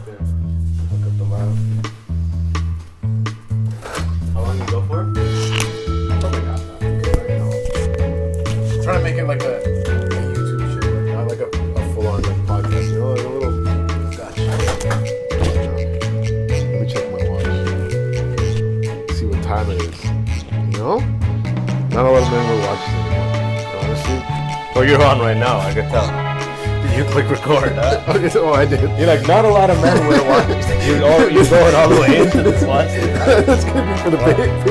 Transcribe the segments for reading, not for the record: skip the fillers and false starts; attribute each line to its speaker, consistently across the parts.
Speaker 1: right there. Hook up the lab. How long you go for? Probably not that. I'm trying to make it like a YouTube show, not like a full-on like podcast. You know, like a little. Gosh. Let me check my watch. See what time it is. You know? Not a lot of men will watch this anymore. Honestly.
Speaker 2: Oh, you're on right now. I can tell. Did you click record? Huh?
Speaker 1: Oh, I did.
Speaker 2: You're like, not a lot of men will watch this. You're going all the way into this watch.
Speaker 1: That's gonna be for the Patreon.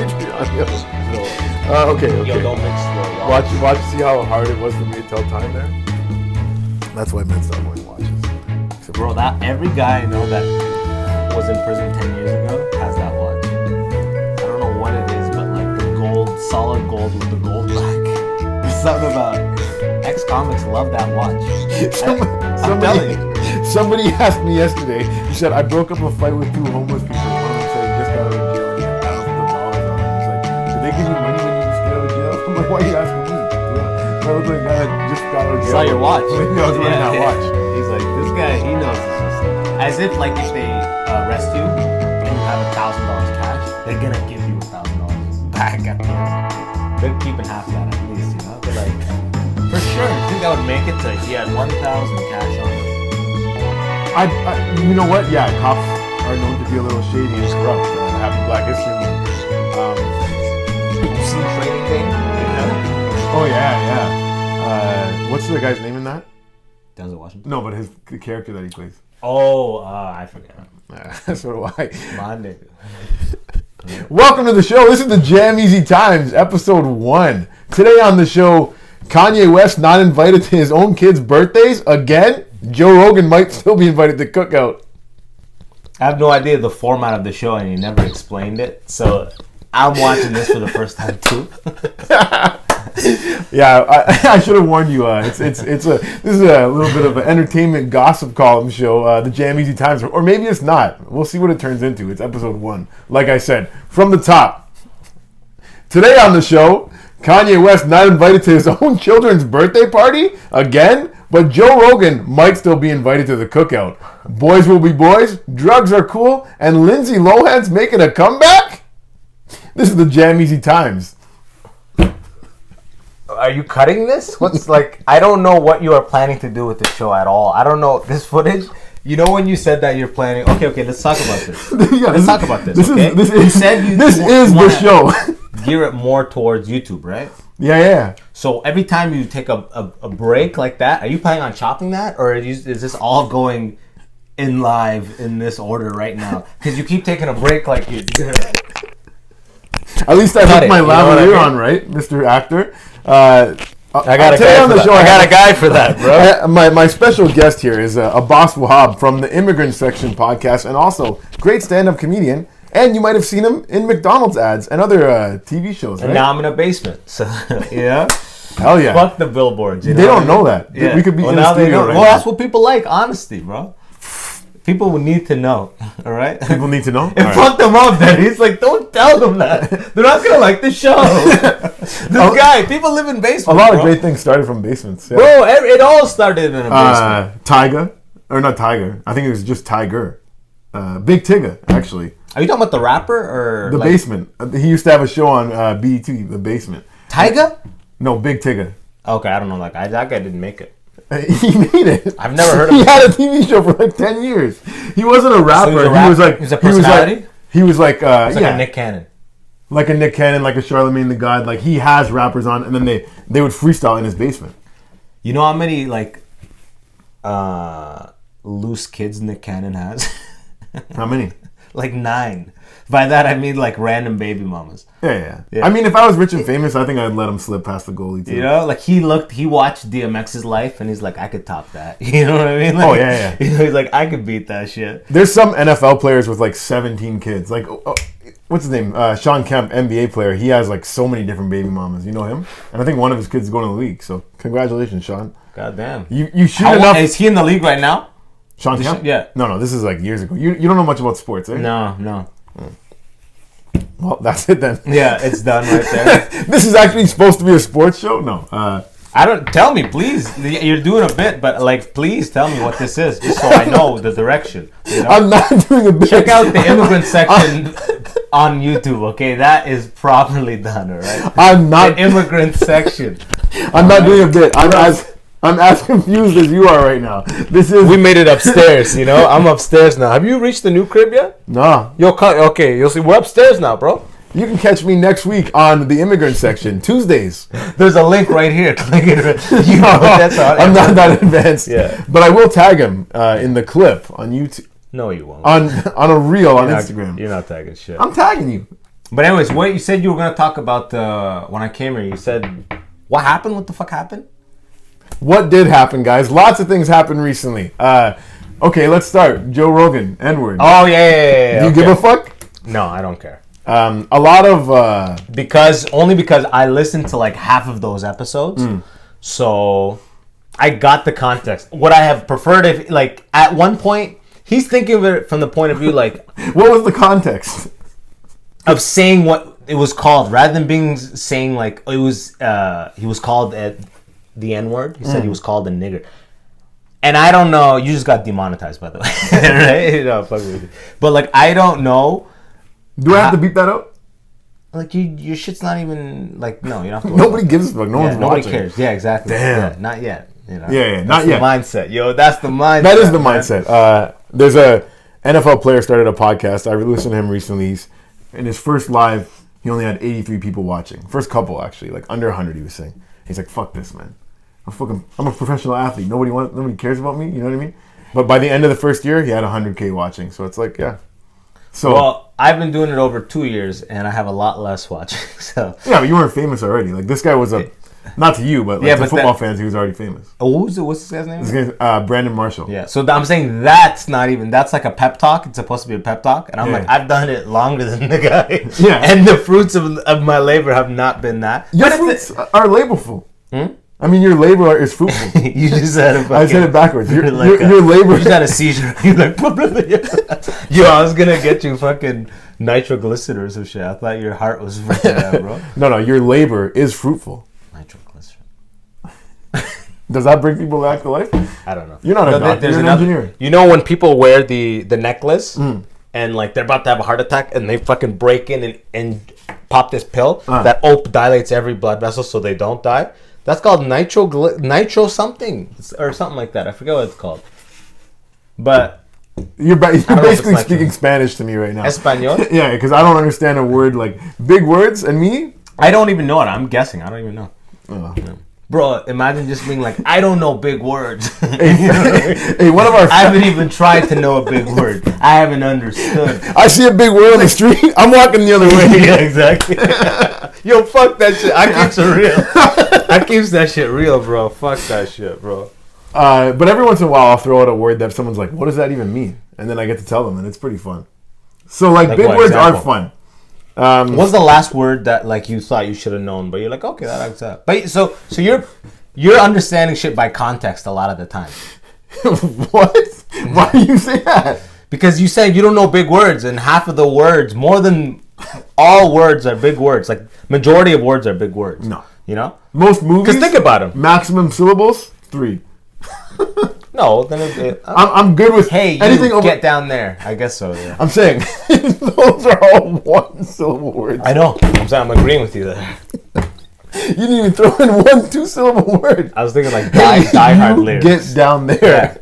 Speaker 1: Okay.
Speaker 2: Yo, don't mix slow.
Speaker 1: Watch. See how hard it was for me to tell time there. That's why men stop wearing watches.
Speaker 2: Bro, that every guy I know that was in prison 10 years ago has that watch. I don't know what it is, but like the gold, solid gold with the gold back. There's something about ex-convicts love that watch. I'm telling you.
Speaker 1: Somebody asked me yesterday. He said, I broke up a fight with two homeless people. One of them said he just got out of jail and he had thousands of dollars on him. He's like, did they give you money when you just got out of jail? I'm like, why are you asking me? I look like a guy that just got out of jail.
Speaker 2: Saw your watch.
Speaker 1: I was wearing that watch.
Speaker 2: He's like, this guy, he knows this system. As if like if they arrest you and you have $1,000 cash, they're gonna give you $1,000 back at the end. They're keeping half of that at least, you know? They're like, for sure, you think I would make it to he had 1,000 cash on him?
Speaker 1: You know what? Yeah, cops are known to be a little shady and corrupt. Happy Black History Month.
Speaker 2: You seen Training Day?
Speaker 1: Oh yeah. What's the guy's name in that?
Speaker 2: Denzel Washington?
Speaker 1: No, but the character that he plays.
Speaker 2: Oh, I forget.
Speaker 1: So do I.
Speaker 2: My nigga.
Speaker 1: Welcome to the show. This is the JamEasy Times, episode 1. Today on the show, Kanye West not invited to his own kids' birthdays again. Joe Rogan might still be invited to cookout.
Speaker 2: I have no idea the format of the show, and he never explained it. So I'm watching this for the first time too.
Speaker 1: Yeah, I should have warned you. This is a little bit of an entertainment gossip column show, the JamEasy Times, or maybe it's not. We'll see what it turns into. It's episode 1. Like I said, from the top. Today on the show, Kanye West not invited to his own children's birthday party again, but Joe Rogan might still be invited to the cookout. Boys will be boys, drugs are cool, and Lindsay Lohan's making a comeback? This is the JamEasy Times.
Speaker 2: Are you cutting this? What's like? I don't know what you are planning to do with the show at all. I don't know this footage. You know when you said that you're planning. Okay. Let's talk about this. Let's talk about this.
Speaker 1: This
Speaker 2: okay?
Speaker 1: is the show.
Speaker 2: Gear it more towards YouTube, right?
Speaker 1: Yeah.
Speaker 2: So every time you take a break like that, are you planning on chopping that, or is this all going in live in this order right now? Because you keep taking a break like you.
Speaker 1: At least I put my lavalier on, right, Mr. Actor? I got a guy for that, bro. My special guest here is Abbas Wahab from the Immigrant Section podcast, and also great stand-up comedian. And you might have seen him in McDonald's ads and other TV shows, right?
Speaker 2: And now I'm in a basement, so yeah.
Speaker 1: Hell yeah.
Speaker 2: Fuck the billboards. You know
Speaker 1: they don't know that.
Speaker 2: Yeah.
Speaker 1: We could be in the studio right now.
Speaker 2: Well, that's what people like, honesty, bro. People will need to know, all right?
Speaker 1: People need to know?
Speaker 2: And fuck them up, then. He's like, don't tell them that. They're not going to like the show. Guy, people live in basements,
Speaker 1: a lot of great things started from basements. Yeah.
Speaker 2: Bro, it all started in a basement.
Speaker 1: Tyga. Or not Tiger. I think it was just Tiger. Big Tigga, actually.
Speaker 2: Are you talking about the rapper or
Speaker 1: the basement? He used to have a show on BET, The Basement.
Speaker 2: Tyga?
Speaker 1: No, Big Tigga.
Speaker 2: Okay, I don't know that guy. That guy didn't make it.
Speaker 1: He made it.
Speaker 2: I've never heard of him.
Speaker 1: He had a TV show for like 10 years. He wasn't a rapper.
Speaker 2: So he was a personality?
Speaker 1: He was like
Speaker 2: a Nick Cannon.
Speaker 1: Like a Nick Cannon, like a Charlemagne the God. Like he has rappers on, and then they would freestyle in his basement.
Speaker 2: You know how many like loose kids Nick Cannon has?
Speaker 1: How many?
Speaker 2: Like 9. By that I mean like random baby mamas.
Speaker 1: Yeah. I mean, if I was rich and famous, I think I'd let him slip past the goalie too.
Speaker 2: You know, like he watched DMX's life, and he's like, I could top that. You know what I mean? Like,
Speaker 1: yeah.
Speaker 2: You know, he's like, I could beat that shit.
Speaker 1: There's some NFL players with like 17 kids. Like, what's his name? Sean Kemp, NBA player. He has like so many different baby mamas. You know him? And I think one of his kids is going to the league. So congratulations, Sean.
Speaker 2: God damn.
Speaker 1: You shoot enough.
Speaker 2: Is he in the league right now?
Speaker 1: Sean Kemp?
Speaker 2: Yeah.
Speaker 1: No, this is like years ago. You don't know much about sports, eh?
Speaker 2: No.
Speaker 1: Well, that's it then.
Speaker 2: Yeah, it's done right there.
Speaker 1: This is actually supposed to be a sports show? No.
Speaker 2: I don't. Tell me, please. You're doing a bit, but like, please tell me what this is, just so I know the direction. You know?
Speaker 1: I'm not doing a bit.
Speaker 2: Check out the Immigrant Section on YouTube. Okay, that is properly done. All right.
Speaker 1: I'm not
Speaker 2: the Immigrant Section.
Speaker 1: I'm not doing a bit. I'm as confused as you are right now.
Speaker 3: We made it upstairs, you know? I'm upstairs now. Have you reached the new crib yet?
Speaker 1: Nah.
Speaker 3: Okay, you'll see. We're upstairs now, bro.
Speaker 1: You can catch me next week on the Immigrant Section, Tuesdays.
Speaker 2: There's a link right here. Click it.
Speaker 1: I'm not that advanced.
Speaker 3: Yeah.
Speaker 1: But I will tag him in the clip on YouTube.
Speaker 3: No, you won't.
Speaker 1: On a reel on Instagram.
Speaker 3: You're not tagging shit.
Speaker 1: I'm tagging you.
Speaker 2: But anyways, what you said you were going to talk about when I came here, you said, what happened? What the fuck happened?
Speaker 1: What did happen, guys? Lots of things happened recently. Okay, let's start. Joe Rogan, N-word.
Speaker 2: Oh, yeah.
Speaker 1: Do you give a fuck?
Speaker 2: No, I don't care.
Speaker 1: A lot of...
Speaker 2: because I listened to like half of those episodes. So I got the context. Would I have preferred if, like, at one point, he's thinking of it from the point of view, like...
Speaker 1: What was the context?
Speaker 2: Of saying what it was called, rather than saying, like, it was... he was called... the N-word. He said he was called a nigger. And I don't know. You just got demonetized, by the way. Right? No, fuck with you. But, like, I don't know.
Speaker 1: Do I have to beat that up?
Speaker 2: Like, your shit's not even... Like, no, you don't have to...
Speaker 1: Nobody gives a fuck. No one's
Speaker 2: nobody
Speaker 1: watching.
Speaker 2: cares. Yeah, exactly.
Speaker 1: Damn.
Speaker 2: Yeah, not yet. You know?
Speaker 1: Yeah,
Speaker 2: That's
Speaker 1: not yet.
Speaker 2: the mindset. Yo, that's the mindset.
Speaker 1: That is the mindset. There's a NFL player started a podcast. I listened to him recently. In his first live, he only had 83 people watching. First couple, actually. Like, under 100, he was saying. He's like, fuck this, man. I'm a professional athlete. Nobody cares about me. You know what I mean? But by the end of the first year, he had 100K watching. So it's like, yeah. So
Speaker 2: well, I've been doing it over 2 years, and I have a lot less watching. So
Speaker 1: yeah, but you weren't famous already. Like this guy was not to you, but like to football fans, he was already famous.
Speaker 2: What's this guy's name?
Speaker 1: This guy's Brandon Marshall.
Speaker 2: Yeah. So I'm saying that's like a pep talk. It's supposed to be a pep talk, and I'm like, I've done it longer than the guy.
Speaker 1: Yeah.
Speaker 2: And the fruits of my labor have not been that.
Speaker 1: Your fruits are labelful. I mean, your labor is fruitful.
Speaker 2: You just said it.
Speaker 1: I said it backwards. Your labor.
Speaker 2: You just had a seizure. You're like, yo, I was gonna get you fucking nitroglycerin or some shit. I thought your heart was freaking out, bro.
Speaker 1: No, your labor is fruitful.
Speaker 2: Nitroglycerin.
Speaker 1: Does that bring people back to life?
Speaker 2: I don't know.
Speaker 1: You're not a doctor. You're an engineer.
Speaker 3: You know when people wear the necklace and like they're about to have a heart attack and they fucking break in and pop this pill that dilates every blood vessel so they don't die? That's called nitro something or something like that. I forget what it's called. But
Speaker 1: you're basically speaking Spanish to me right now.
Speaker 3: Espanol?
Speaker 1: Yeah, because I don't understand a word like big words and me.
Speaker 2: I don't even know it. I'm guessing. I don't even know. Bro, imagine just being like, I don't know big words.
Speaker 1: Hey, one of our
Speaker 2: I haven't even tried to know a big word. I haven't understood.
Speaker 1: I see a big word on the street. I'm walking the other way.
Speaker 2: Yeah, exactly.
Speaker 3: Yo, fuck that shit. I keeps it real. I keeps that shit real, bro. Fuck that shit, bro.
Speaker 1: But every once in a while, I'll throw out a word that someone's like, what does that even mean? And then I get to tell them, and it's pretty fun. So, like big words are fun.
Speaker 2: What's the last word that like you thought you should have known, but you're like, okay, that adds up. But so you're understanding shit by context a lot of the time.
Speaker 1: What? Why do you say that?
Speaker 2: Because you said you don't know big words, and half of the words, more than all words, are big words. Like majority of words are big words.
Speaker 1: No,
Speaker 2: you know
Speaker 1: most movies.
Speaker 3: Because think about them.
Speaker 1: Maximum syllables 3.
Speaker 3: No, then
Speaker 1: I'm good with
Speaker 2: anything over. Get down there. I guess so. Yeah.
Speaker 1: I'm saying those are all 1 syllable words.
Speaker 3: I know. I'm agreeing with you there.
Speaker 1: You didn't even throw in 1 2-syllable word.
Speaker 3: I was thinking like die hard lyrics.
Speaker 1: Get down there.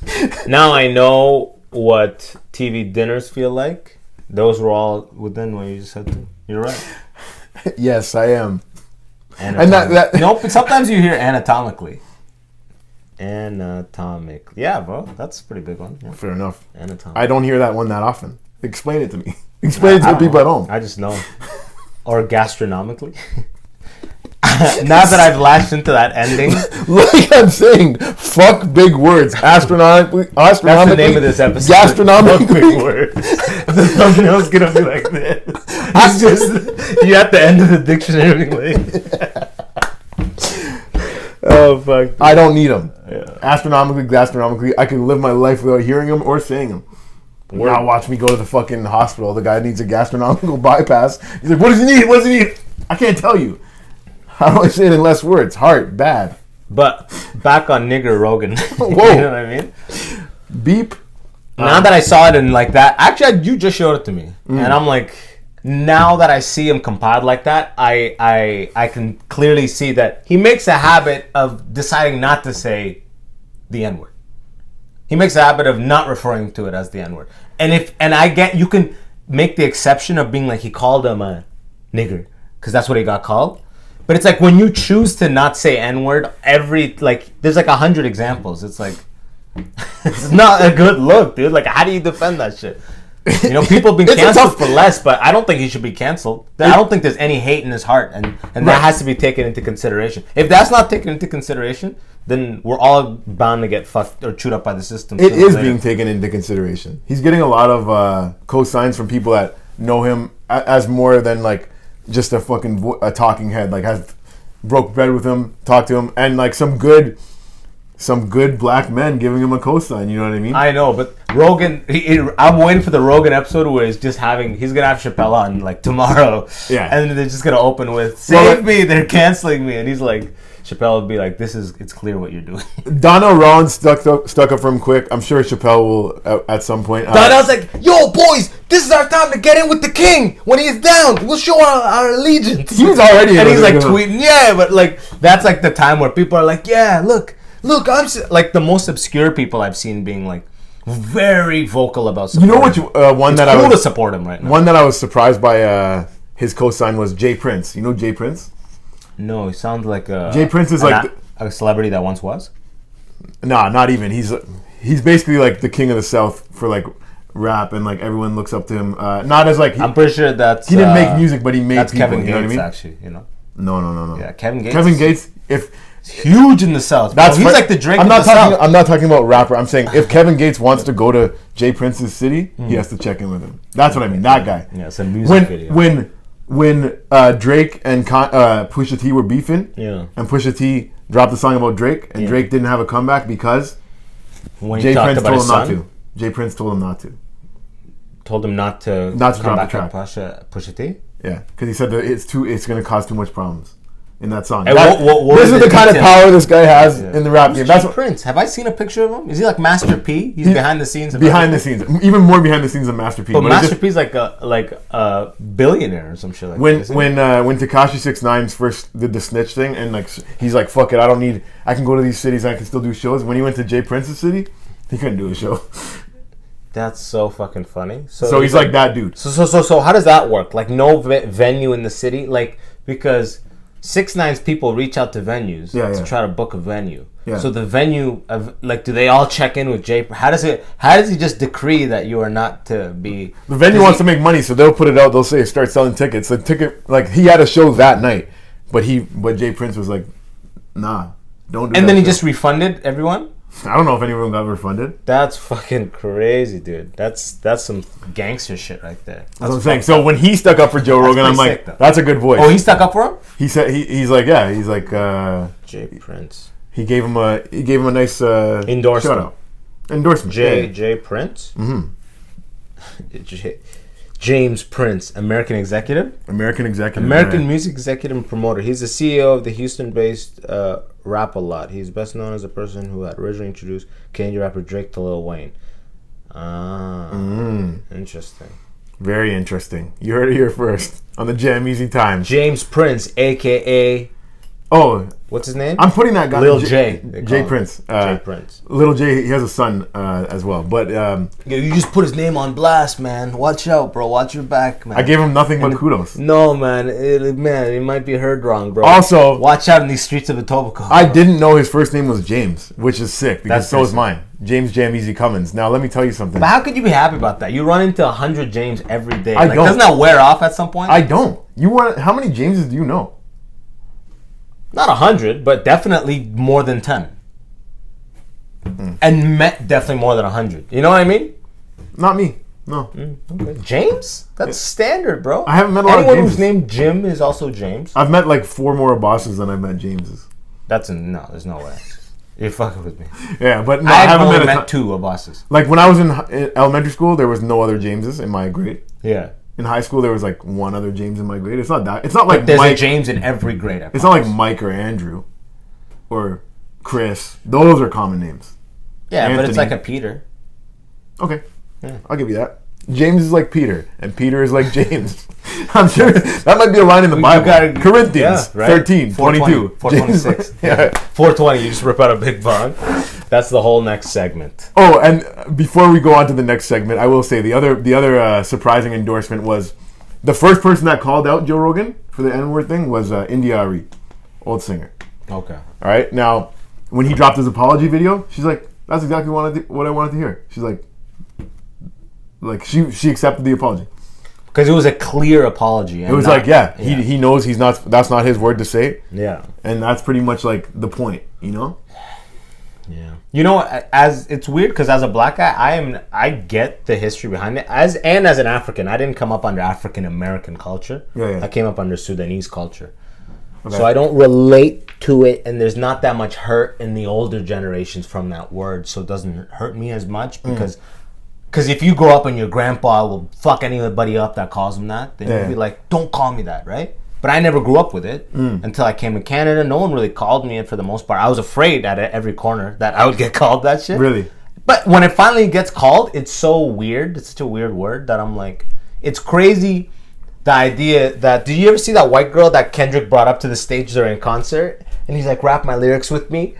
Speaker 3: Yeah. Now I know what TV dinners feel like. Those were all within what you just said. You're right.
Speaker 1: Yes, I am.
Speaker 2: And that nope. Sometimes you hear anatomically. Anatomic. Yeah, bro. That's a pretty big one. Yeah.
Speaker 1: Fair enough.
Speaker 2: Anatomic.
Speaker 1: I don't hear that one that often. Explain it to me. Explain it to the people at home.
Speaker 2: I just know. Or gastronomically. Now that I've latched into that ending.
Speaker 1: Like I'm saying, fuck big words. Astronomically.
Speaker 2: That's the name of this episode.
Speaker 1: Gastronomically.
Speaker 2: Fuck big words. The thumbnail's going to be like this. It's just, you at the end of the dictionary.
Speaker 1: Oh, fuck. I don't need them. Yeah. Astronomically, gastronomically, I can live my life without hearing them or saying them. Now watch me go to the fucking hospital. The guy needs a gastronomical bypass. He's like, what does he need? What does he need? I can't tell you. How do I say it in less words? Heart, bad.
Speaker 3: But back on nigger Rogan.
Speaker 1: Whoa.
Speaker 3: You know what I mean?
Speaker 1: Beep.
Speaker 3: Now that I saw it in like that, actually, you just showed it to me, and I'm like, now that I see him compiled like that, I can clearly see that he makes a habit of deciding not to say the N-word. He makes a habit of not referring to it as the N-word. And I get, you can make the exception of being like, he called him a nigger because that's what he got called. But it's like when you choose to not say N-word, there's like 100 examples. It's like, it's not a good look, dude. Like, how do you defend that shit? You know, people have been canceled for less, but I don't think he should be canceled. I don't think there's any hate in his heart, and that has to be taken into consideration. If that's not taken into consideration, then we're all bound to get fucked or chewed up by the system.
Speaker 1: It is being taken into consideration. He's getting a lot of cosigns from people that know him as more than like just a fucking a talking head. Like, has broke bread with him, talked to him, and like some good black men giving him a cosign. You know what I mean?
Speaker 3: I know, but Rogan, I'm waiting for the Rogan episode where he's gonna have Chappelle on like tomorrow.
Speaker 1: Yeah,
Speaker 3: and they're just gonna open with "Save me, they're canceling me," and he's like, Chappelle would be like, it's clear what you're doing.
Speaker 1: Donnell Rollins stuck up for him quick. I'm sure Chappelle will at some point.
Speaker 3: Donnell's like, yo, boys, this is our time to get in with the king. When he's down, we'll show our allegiance.
Speaker 1: He's already
Speaker 3: and he's like tweeting, yeah, but like that's like the time where people are like, yeah, look, I'm like the most obscure people I've seen being like very vocal about support.
Speaker 1: You know which one
Speaker 3: it's
Speaker 1: that
Speaker 3: cool
Speaker 1: I was
Speaker 3: to support him right now.
Speaker 1: One that I was surprised by his cosign was Jay Prince. You know Jay Prince?
Speaker 3: No, he sounds like a
Speaker 1: Jay Prince is like
Speaker 3: a celebrity that once was.
Speaker 1: Nah, not even. He's basically like the king of the South for like rap, and like everyone looks up to him. Not as like
Speaker 3: I'm pretty sure that's
Speaker 1: he didn't make music, but he made
Speaker 3: that's
Speaker 1: people.
Speaker 3: Kevin Gates,
Speaker 1: you know what I mean?
Speaker 3: Actually, you know.
Speaker 1: No.
Speaker 3: Yeah, Kevin Gates.
Speaker 1: Kevin Gates, if
Speaker 3: huge in the South. He's like the Drake.
Speaker 1: I'm not
Speaker 3: of the
Speaker 1: talking.
Speaker 3: South.
Speaker 1: I'm not talking about rapper. I'm saying if Kevin Gates wants to go to Jay Prince's city, he has to check in with him. That's what I mean. That guy.
Speaker 3: Yeah, it's a music video.
Speaker 1: When Drake and Pusha T were beefing, and Pusha T dropped a song about Drake, and Drake didn't have a comeback because Jay Prince told him not to. Jay Prince told him not to.
Speaker 3: Told him not to
Speaker 1: drop
Speaker 3: come back
Speaker 1: the track.
Speaker 3: Pusha T?
Speaker 1: Yeah, because he said that it's going to cause too much problems in that song.
Speaker 3: Hey,
Speaker 1: this is the kind of power this guy has in the rap game.
Speaker 3: That's Prince. Have I seen a picture of him? Is he like Master P? He's behind the scenes.
Speaker 1: Behind the scenes, even more behind the scenes than Master P.
Speaker 3: But Master P's like a billionaire or some shit like
Speaker 1: that. When Tekashi 6ix9ine first did the snitch thing, and like he's like, fuck it, I can go to these cities, I can still do shows. When he went to Jay Prince's city, he couldn't do a show.
Speaker 3: That's so fucking funny.
Speaker 1: So he's like that dude.
Speaker 3: So how does that work? Like no venue in the city, like because 6ix9ine's people reach out to venues to try to book a venue. Yeah. So the venue of like, do they all check in with Jay? How does he just decree that you are not to be?
Speaker 1: The venue wants to make money, so they'll put it out. They'll say start selling tickets. The ticket, like he had a show that night, but Jay Prince was like, nah, don't do.
Speaker 3: And then he just refunded everyone.
Speaker 1: I don't know if anyone got refunded.
Speaker 3: That's fucking crazy, dude. That's some gangster shit right there.
Speaker 1: That's what I'm saying. So when he stuck up for Joe Rogan, I'm like, that's a good voice.
Speaker 3: Oh, he stuck up for him?
Speaker 1: He said he's like
Speaker 3: Jay Prince.
Speaker 1: He gave him a nice
Speaker 3: endorsement.
Speaker 1: Endorsement.
Speaker 3: Jay Prince.
Speaker 1: Mm-hmm.
Speaker 3: James Prince, American executive,
Speaker 1: right.
Speaker 3: music executive and promoter. He's the CEO of the Houston-based Rap-A-Lot. He's best known as the person who had originally introduced Canadian rapper Drake to Lil Wayne. Interesting.
Speaker 1: Very interesting. You heard it here first on the JamEasy Times.
Speaker 3: James Prince, a.k.a.
Speaker 1: Oh,
Speaker 3: what's his name?
Speaker 1: I'm putting that guy.
Speaker 3: Lil J.
Speaker 1: Jay Prince.
Speaker 3: Jay Prince.
Speaker 1: Little J. He has a son as well, but
Speaker 3: you just put his name on blast, man. Watch out, bro. Watch your back, man.
Speaker 1: I gave him nothing but kudos.
Speaker 3: No, man. It might be heard wrong, bro.
Speaker 1: Also,
Speaker 3: watch out in these streets of Etobicoke.
Speaker 1: I didn't know his first name was James, which is sick because so is mine. James JamEasy Cummins. Now let me tell you something.
Speaker 3: But how could you be happy about that? You run into 100 James every day.
Speaker 1: I don't.
Speaker 3: Doesn't that wear off at some point?
Speaker 1: I don't. How many Jameses do you know?
Speaker 3: Not 100, but definitely more than 10. And met definitely more than 100. You know what I mean?
Speaker 1: Not me. No.
Speaker 3: Okay. James? That's standard, bro.
Speaker 1: I haven't met a lot of Jameses.
Speaker 3: Anyone who's named Jim is also James.
Speaker 1: I've met like 4 more bosses than I've met Jameses.
Speaker 3: No, there's no way. You're fucking with me.
Speaker 1: Yeah, but no,
Speaker 3: I haven't met 2 bosses.
Speaker 1: Like when I was in elementary school, there was no other Jameses in my grade.
Speaker 3: Yeah.
Speaker 1: in high school there was like one other James in my grade. It's not that. It's not like
Speaker 2: There's
Speaker 1: Mike.
Speaker 2: a James in every grade.
Speaker 1: It's not like Mike or Andrew or Chris. Those are common names.
Speaker 2: Yeah, but
Speaker 1: Anthony.
Speaker 2: it's like a Peter.
Speaker 1: Okay, I'll give you that. James is like Peter, and Peter is like James. I'm sure that might be a line in the Bible. Corinthians 13, 22.
Speaker 2: 426.
Speaker 1: Yeah.
Speaker 3: 420, you just rip out a big bong. That's the whole next segment.
Speaker 1: Oh, and before we go on to the next segment, I will say the other surprising endorsement was the first person that called out Joe Rogan for the N-word thing was India Arie, old singer.
Speaker 2: Okay.
Speaker 1: All right, now when he dropped his apology video, she's like, "That's exactly what I wanted to hear." She's like she accepted the apology.
Speaker 2: Because it was a clear apology.
Speaker 1: It was he knows that's not his word to say.
Speaker 2: Yeah.
Speaker 1: And that's pretty much like the point, you know?
Speaker 2: Yeah. You know, as it's weird because as a black guy, I get the history behind it. As an African, I didn't come up under African American culture.
Speaker 1: Yeah.
Speaker 2: I came up under Sudanese culture.
Speaker 1: Okay.
Speaker 2: So I don't relate to it, and there's not that much hurt in the older generations from that word, so it doesn't hurt me as much because if you grow up and your grandpa will fuck anybody up that calls him that, then you'll be like, don't call me that, right? But I never grew up with it until I came to Canada. No one really called me it for the most part. I was afraid at every corner that I would get called that shit.
Speaker 1: Really?
Speaker 2: But when it finally gets called, it's so weird. It's such a weird word that I'm like, it's crazy. The idea that, did you ever see that white girl that Kendrick brought up to the stage during a concert? And he's like, rap my lyrics with me.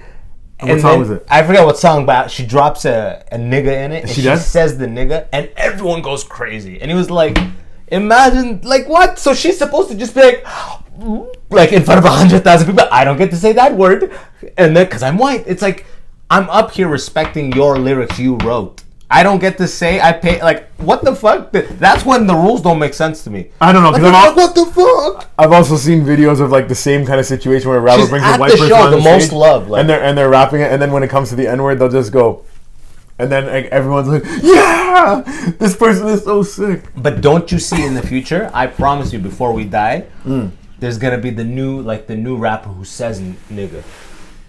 Speaker 1: What song was it?
Speaker 2: I forget what song, but she drops a nigga in it. And she
Speaker 1: does?
Speaker 2: says the nigga, and everyone goes crazy. And he was like, imagine, like, what? So she's supposed to just be like in front of 100,000 people, I don't get to say that word. And then, because I'm white, it's like, I'm up here respecting your lyrics you wrote. I don't get to say I pay, like, what the fuck? That's when the rules don't make sense to me.
Speaker 1: I don't know.
Speaker 2: What the fuck?
Speaker 1: I've also seen videos of like the same kind of situation where a rapper
Speaker 2: She's
Speaker 1: brings
Speaker 2: at
Speaker 1: a white
Speaker 2: the
Speaker 1: person
Speaker 2: show,
Speaker 1: on
Speaker 2: the
Speaker 1: stage,
Speaker 2: most love, like-
Speaker 1: and they're rapping it, and then when it comes to the N-word, they'll just go, and then like, everyone's like, yeah, this person is so sick.
Speaker 2: But don't you see in the future, I promise you, before we die, there's gonna be the new rapper who says nigga.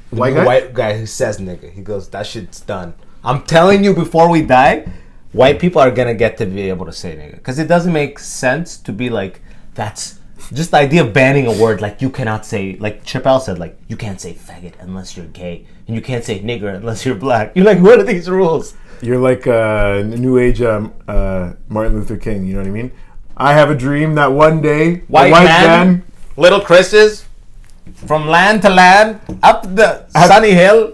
Speaker 2: White guy who says nigga. He goes, that shit's done. I'm telling you, before we die, white people are gonna get to be able to say nigga, because it doesn't make sense to be like, that's just the idea of banning a word. Like, you cannot say, like Chappelle said, like, you can't say faggot unless you're gay, and you can't say nigger unless you're black. You're like, what are these rules?
Speaker 1: You're like new age Martin Luther King. You know what I mean? I have a dream that one day
Speaker 2: White man, little Chris's, from land to land, up the sunny hill,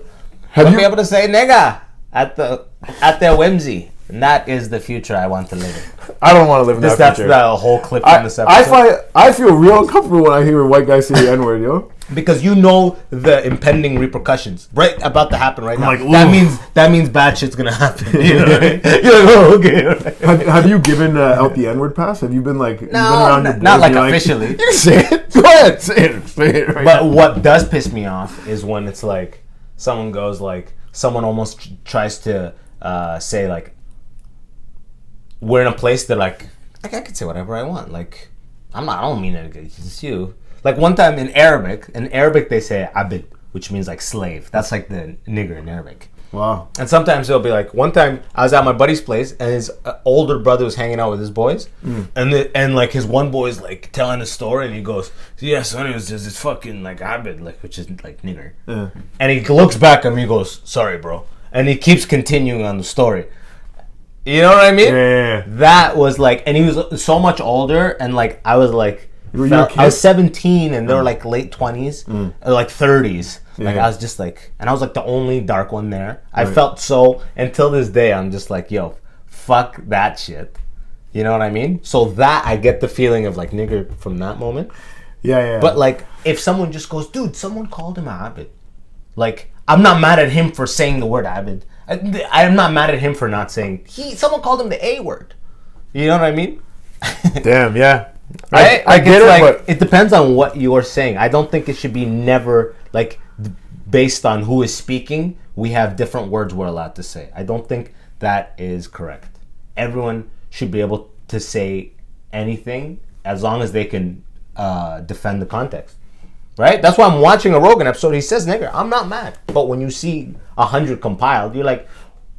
Speaker 2: will be able to say nigga at their whimsy. And that is the future I want to live in.
Speaker 1: I don't want to live in that
Speaker 2: That's
Speaker 1: future.
Speaker 2: the whole clip from this episode.
Speaker 1: I feel real uncomfortable when I hear a white guy say the N-word, yo.
Speaker 2: Because you know the impending repercussions about to happen right now.
Speaker 1: Like,
Speaker 2: that means bad shit's gonna happen. You know what I mean? You're like, oh, okay. Right.
Speaker 1: Have you given out the N-word pass? Have you been like, you've been around your boys,
Speaker 2: not like
Speaker 1: you're
Speaker 2: officially.
Speaker 1: You say it. Go ahead, say it right
Speaker 2: But what does piss me off is when it's like someone goes like, someone almost tries to say like, we're in a place that like I can say whatever I want. Like, I don't mean it against you. Like, one time in Arabic they say abid, which means like slave. That's like the nigger in Arabic.
Speaker 1: Wow.
Speaker 2: And sometimes they'll be like, one time I was at my buddy's place and his older brother was hanging out with his boys, and like his one boy's like telling a story and he goes, yeah, son, it was just this fucking like abid, like, which is like nigger. And he looks back at me and goes, sorry, bro. And he keeps continuing on the story. You know what I mean?
Speaker 1: Yeah.
Speaker 2: That was like, and he was so much older, and like I was like, I was 17, and they were like late 20s, or like 30s. Like, I was just like, and I was like the only dark one there. I felt so, until this day, I'm just like, yo, fuck that shit. You know what I mean? So that, I get the feeling of like nigger from that moment.
Speaker 1: Yeah.
Speaker 2: But like, if someone just goes, dude, someone called him Abid. Like, I'm not mad at him for saying the word Abid. I'm not mad at him for not saying, someone called him the A word. You know what I mean?
Speaker 1: Damn, yeah.
Speaker 2: Right?
Speaker 1: I get it, but
Speaker 2: it depends on what you're saying. I don't think it should be never, like, based on who is speaking, we have different words we're allowed to say. I don't think that is correct. Everyone should be able to say anything as long as they can defend the context. Right? That's why I'm watching a Rogan episode. He says nigger. I'm not mad. But when you see 100 compiled, you're like,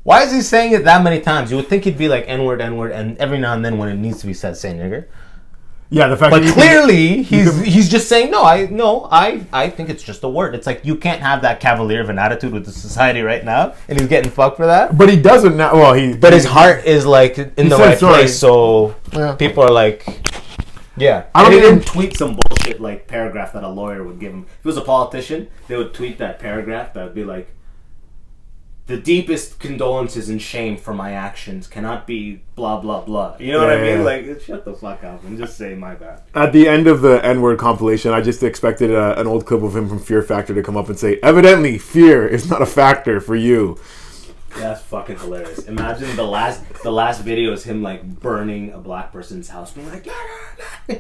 Speaker 3: Why is he saying it that many times? You would think he'd be like N-word, N-word, and every now and then when it needs to be said, say nigger.
Speaker 1: Yeah, the fact
Speaker 3: But
Speaker 1: that
Speaker 3: clearly, he's just saying, I think it's just a word. It's like, you can't have that cavalier of an attitude with the society right now, and he's getting fucked for that.
Speaker 1: But he doesn't now. Well,
Speaker 3: But his heart is like in the right place, so people are like, yeah.
Speaker 2: I didn't tweet some bullshit like paragraph that a lawyer would give him. If he was a politician, they would tweet that paragraph that would be like, the deepest condolences and shame for my actions cannot be blah blah blah. You know what I mean? Like, shut the fuck up and just say my bad.
Speaker 1: At the end of the N-word compilation, I just expected an old clip of him from Fear Factor to come up and say, "Evidently, fear is not a factor for you."
Speaker 2: That's fucking hilarious. Imagine the last video is him like burning a black person's house, being like,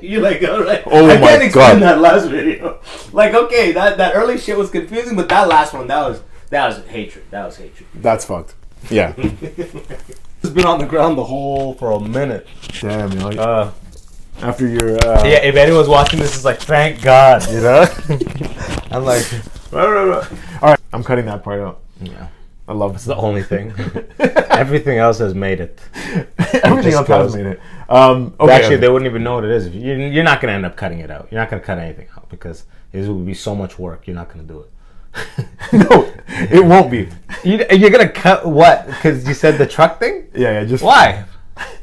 Speaker 2: you're like, all right.
Speaker 1: Oh
Speaker 2: I
Speaker 1: my
Speaker 2: can't explain
Speaker 1: God.
Speaker 2: that last video. Like, okay, that early shit was confusing, but that last one, that was hatred. That was hatred.
Speaker 1: That's fucked. Yeah.
Speaker 3: He's been on the ground for a minute.
Speaker 1: Damn, you know. After your
Speaker 3: yeah, if anyone's watching this, it's like, thank God, you know. I'm like,
Speaker 1: all right, I'm cutting that part out.
Speaker 3: yeah,
Speaker 1: I love
Speaker 3: it's the only thing. Everything else has made it.
Speaker 1: Everything else has made it. Okay.
Speaker 3: Actually, they wouldn't even know what it is. You're not gonna end up cutting it out. You're not gonna cut anything out because it would be so much work. You're not gonna do it.
Speaker 1: No, it won't be.
Speaker 3: You're gonna cut what? Because you said the truck thing.
Speaker 1: Yeah, just
Speaker 3: why?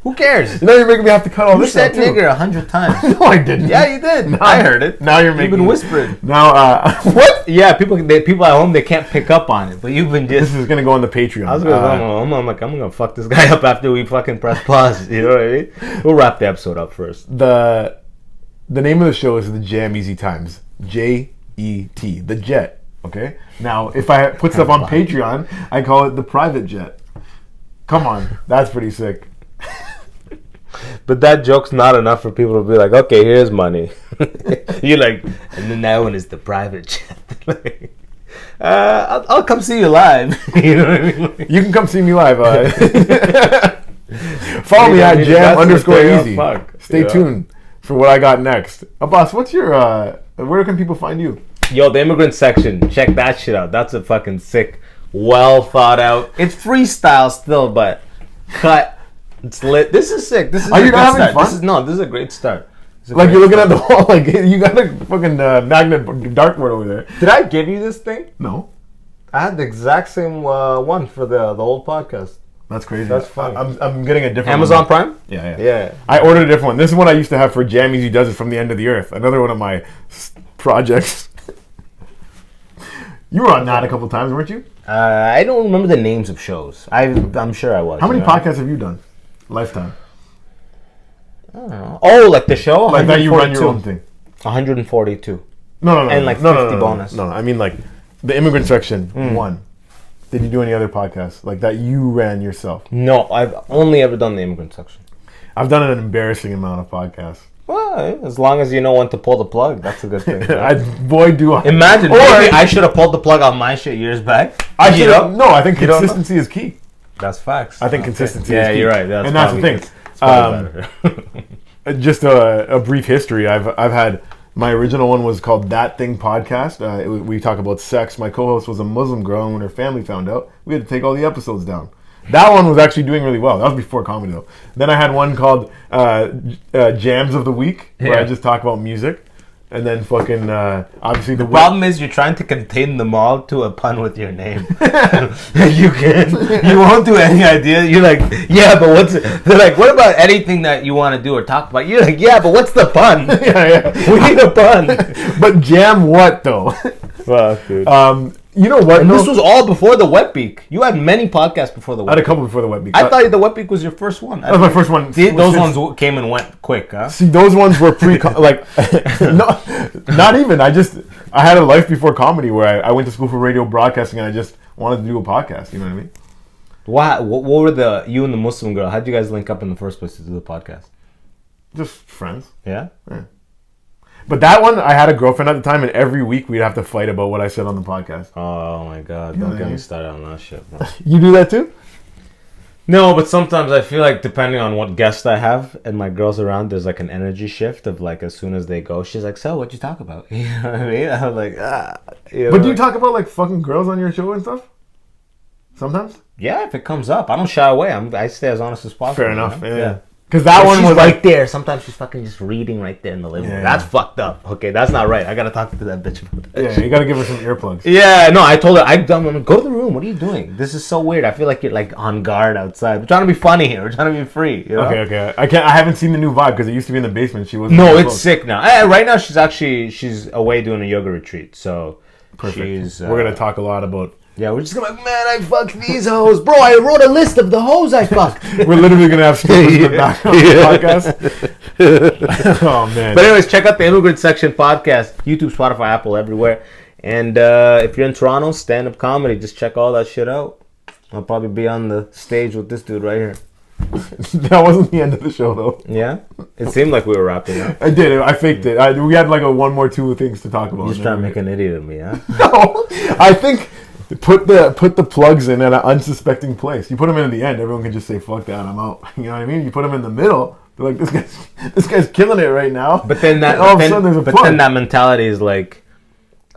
Speaker 3: Who cares?
Speaker 1: You know you're making me have to cut all
Speaker 3: You
Speaker 1: this
Speaker 3: said
Speaker 1: out too.
Speaker 3: nigger 100 times.
Speaker 1: No, I didn't.
Speaker 3: Yeah, you did.
Speaker 1: Now,
Speaker 3: I heard it.
Speaker 1: Now you're making.
Speaker 3: You've been whispering.
Speaker 1: Now, what?
Speaker 3: Yeah, people at home, they can't pick up on it, but you've been just.
Speaker 1: This is gonna go on the Patreon.
Speaker 3: I was gonna, I'm gonna fuck this guy up after we fucking press pause. You know what I mean? We'll wrap the episode up first.
Speaker 1: The name of the show is the JamEasy Times. J-E-T. The Jet. Okay. Now, if I put stuff on Patreon, I call it the Private Jet. Come on, that's pretty sick.
Speaker 3: But that joke's not enough for people to be like, okay, here's money. You're like, and then that one is the private jet. Like, I'll come see you live. You know what I mean? Like,
Speaker 1: You can come see me live. Follow me at Jam_Easy. Stay tuned for what I got next. Abbas, what's your where can people find you?
Speaker 3: Yo, the Immigrant Section. Check that shit out. That's a fucking sick, well thought out. It's freestyle still, but cut. It's lit. This is sick. This is
Speaker 1: Are
Speaker 3: a
Speaker 1: you
Speaker 3: good
Speaker 1: not having
Speaker 3: start.
Speaker 1: fun?
Speaker 3: This is a great start.
Speaker 1: Like you're looking at the wall, like you got a fucking magnet dartboard over there.
Speaker 3: Did I give you this thing?
Speaker 1: No,
Speaker 3: I had the exact same one for the old podcast.
Speaker 1: that's crazy.
Speaker 3: That's funny.
Speaker 1: I'm getting a different
Speaker 3: Amazon
Speaker 1: one.
Speaker 3: Prime?
Speaker 1: Yeah. I ordered a different one. This is one I used to have for JamEasy Does It from the End of the Earth. Another one of my projects. You were on that a couple times, weren't you?
Speaker 3: I don't remember the names of shows. I'm sure I was.
Speaker 1: How many podcasts have you done? Lifetime.
Speaker 3: I don't know. Oh, like the show?
Speaker 1: Like that you run your own thing.
Speaker 3: 142.
Speaker 1: No.
Speaker 3: And like 50 bonus.
Speaker 1: No, I mean like the Immigrant Section one. Did you do any other podcasts like that you ran yourself?
Speaker 3: No, I've only ever done the Immigrant Section.
Speaker 1: I've done an embarrassing amount of podcasts.
Speaker 3: Well, as long as you know when to pull the plug, that's a good thing.
Speaker 1: Do I.
Speaker 3: Imagine, maybe I should have pulled the plug on my shit years back.
Speaker 1: I think consistency is key.
Speaker 3: That's facts.
Speaker 1: I think consistency is key.
Speaker 3: Yeah, you're right. That's
Speaker 1: the thing. Just a brief history. I've had my original one was called That Thing Podcast. We talk about sex. My co-host was a Muslim girl, and when her family found out, we had to take all the episodes down. That one was actually doing really well. That was before comedy though. Then I had one called Jams of the Week, where I just talk about music. And then fucking obviously the
Speaker 3: problem is you're trying to contain them all to a pun with your name. You won't do any idea. You're like, yeah, but what's it? They're like, what about anything that you want to do or talk about? You're like, yeah, but what's the pun?
Speaker 1: yeah.
Speaker 3: We need a pun.
Speaker 1: But jam what though?
Speaker 3: Well, dude.
Speaker 1: You know what?
Speaker 3: And this was all before the Wet Beak. You had many podcasts before the Wet
Speaker 1: I had a
Speaker 3: Beak.
Speaker 1: couple before the Wet Beak.
Speaker 3: I thought the Wet Beak was your first one.
Speaker 1: That was my first one.
Speaker 3: Those ones came and went quick, huh?
Speaker 1: See, those ones were like, no, not even. I had a life before comedy where I went to school for radio broadcasting and I just wanted to do a podcast. You know what I mean?
Speaker 3: What were you and the Muslim girl? How'd you guys link up in the first place to do the podcast?
Speaker 1: Just friends.
Speaker 3: Yeah?
Speaker 1: But that one, I had a girlfriend at the time, and every week we'd have to fight about what I said on the podcast.
Speaker 3: Oh my God! Don't get me started on that shit, bro.
Speaker 1: You do that too?
Speaker 3: No, but sometimes I feel like depending on what guest I have and my girls around, there's like an energy shift of like as soon as they go, she's like, "So, what'd you talk about?" You know what I mean? I'm like,
Speaker 1: But do you talk about like fucking girls on your show and stuff? sometimes.
Speaker 3: Yeah, if it comes up, I don't shy away. I stay as honest as possible.
Speaker 1: Fair enough.
Speaker 3: You know?
Speaker 1: Yeah. Because that one
Speaker 3: she's
Speaker 1: was
Speaker 3: right
Speaker 1: like
Speaker 3: there. Sometimes she's fucking just reading right there in the living room.
Speaker 1: Yeah.
Speaker 3: That's fucked up. Okay, that's not right. I gotta talk to that bitch about that.
Speaker 1: Yeah, you gotta give her some earplugs.
Speaker 3: Yeah, no, I told her, I'm like, go to the room. What are you doing? This is so weird. I feel like you're like on guard outside. We're trying to be funny here. We're trying to be free. You know?
Speaker 1: Okay. I haven't seen the new vibe because it used to be in the basement. She wasn't.
Speaker 3: No, it's sick now. Right now, she's away doing a yoga retreat. So
Speaker 1: Perfect. We're gonna talk a lot about.
Speaker 3: Yeah, we're just gonna be like, man, I fucked these hoes. Bro, I wrote a list of the hoes I fucked.
Speaker 1: We're literally gonna have strippers in the background of the podcast. Oh man.
Speaker 3: But anyways, check out the Immigrant Section podcast. YouTube, Spotify, Apple, everywhere. And if you're in Toronto, stand-up comedy, just check all that shit out. I'll probably be on the stage with this dude right here.
Speaker 1: That wasn't the end of the show though.
Speaker 3: Yeah? It seemed like we were wrapping up.
Speaker 1: I did it. I faked it. We had like two things to talk about.
Speaker 3: You're just trying to make an idiot of me, huh?
Speaker 1: No, I think put the plugs in at an unsuspecting place. You put them in at the end, everyone can just say fuck that, I'm out. You know what I mean? You put them in the middle, they're like this guy's killing it right now.
Speaker 3: But then that
Speaker 1: all of a sudden there's a plug.
Speaker 3: Then that mentality is like,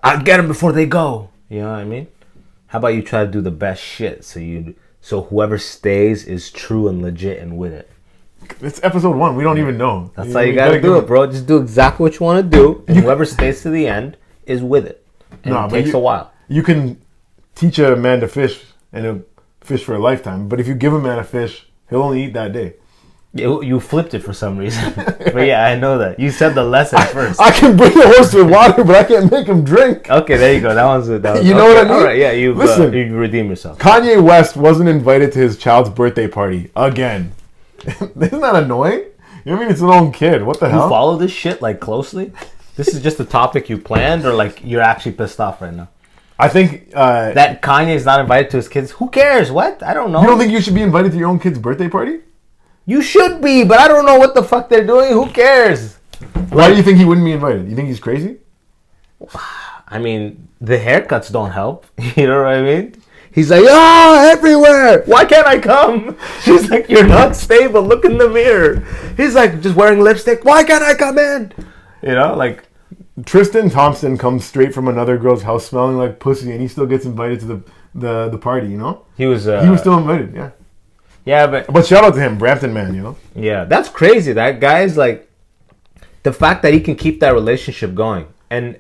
Speaker 3: I'll get them before they go. You know what I mean? How about you try to do the best shit so whoever stays is true and legit and with it.
Speaker 1: It's episode 1. We don't even know.
Speaker 3: That's how you gotta do it, bro. Just do exactly what you want to do, and whoever stays to the end is with it. And it takes a while.
Speaker 1: You can teach a man to fish, and he'll fish for a lifetime. But if you give a man a fish, he'll only eat that day.
Speaker 3: You flipped it for some reason. But yeah, I know that. You said the lesson first.
Speaker 1: I can bring a horse with water, but I can't make him drink.
Speaker 3: Okay, there you go. That one's good.
Speaker 1: You know what I mean?
Speaker 3: All right, yeah, you redeemed yourself.
Speaker 1: Kanye West wasn't invited to his child's birthday party again. Isn't that annoying? You know what I mean? It's an own kid. What the hell?
Speaker 3: You follow this shit like closely? This is just a topic you planned, or like you're actually pissed off right now?
Speaker 1: I think
Speaker 3: that Kanye is not invited to his kids. Who cares? What? I don't know.
Speaker 1: You don't think you should be invited to your own kid's birthday party?
Speaker 3: You should be, but I don't know what the fuck they're doing. Who cares?
Speaker 1: Why do you think he wouldn't be invited? You think he's crazy?
Speaker 3: I mean, the haircuts don't help. You know what I mean? He's like, everywhere. Why can't I come? She's like, you're not stable. Look in the mirror. He's like, just wearing lipstick. Why can't I come in? You know, like.
Speaker 1: Tristan Thompson comes straight from another girl's house smelling like pussy, and he still gets invited to the party, you know?
Speaker 3: He was
Speaker 1: still invited, yeah.
Speaker 3: Yeah, but
Speaker 1: shout out to him, Brampton man, you know?
Speaker 3: Yeah, that's crazy. That guy's like, the fact that he can keep that relationship going. And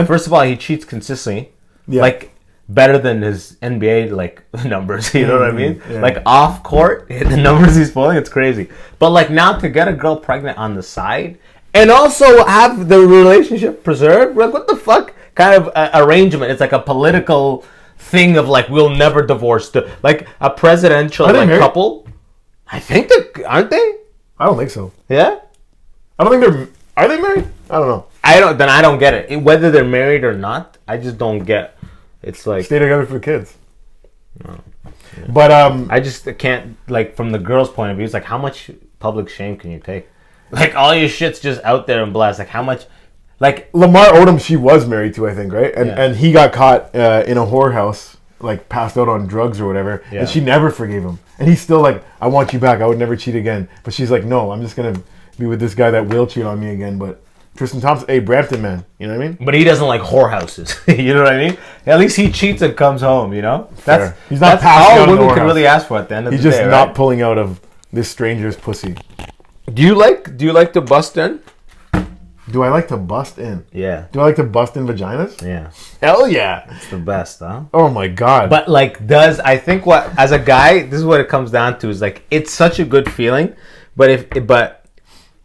Speaker 3: first of all, he cheats consistently. Yeah. Like, better than his NBA, like, numbers. You know what I mean? Yeah. Like, off court, the numbers he's pulling, it's crazy. But, like, now to get a girl pregnant on the side and also have the relationship preserved, like, what the fuck kind of arrangement? It's like a political thing of, like, we'll never divorce. Like, a presidential couple. I think aren't they?
Speaker 1: I don't think so.
Speaker 3: Yeah?
Speaker 1: I don't think are they married? I don't know.
Speaker 3: I don't get it. Whether they're married or not, I just don't get. It's like
Speaker 1: stay together for the kids.
Speaker 3: No. Yeah.
Speaker 1: But
Speaker 3: I just can't, like, from the girl's point of view, it's like, how much public shame can you take? Like, all your shit's just out there and blast. Like, how much, like
Speaker 1: Lamar Odom, she was married to, I think, right? And he got caught in a whorehouse, like passed out on drugs or whatever, and she never forgave him. And he's still like, I want you back. I would never cheat again. But she's like, no, I'm just gonna be with this guy that will cheat on me again. But Tristan Thompson, Brampton man, you know what I mean?
Speaker 3: But he doesn't like whorehouses. You know what I mean? At least he cheats and comes home. You know,
Speaker 1: he's not
Speaker 3: that's all women can really ask for at the end of the day.
Speaker 1: He's just not pulling out of this stranger's pussy.
Speaker 3: Do you like to bust in?
Speaker 1: Do I like to bust in?
Speaker 3: Yeah.
Speaker 1: Do I like to bust in vaginas?
Speaker 3: Yeah.
Speaker 1: Hell yeah.
Speaker 3: It's the best, huh?
Speaker 1: Oh my god.
Speaker 3: But like, I think what, as a guy, this is what it comes down to, is like, it's such a good feeling, but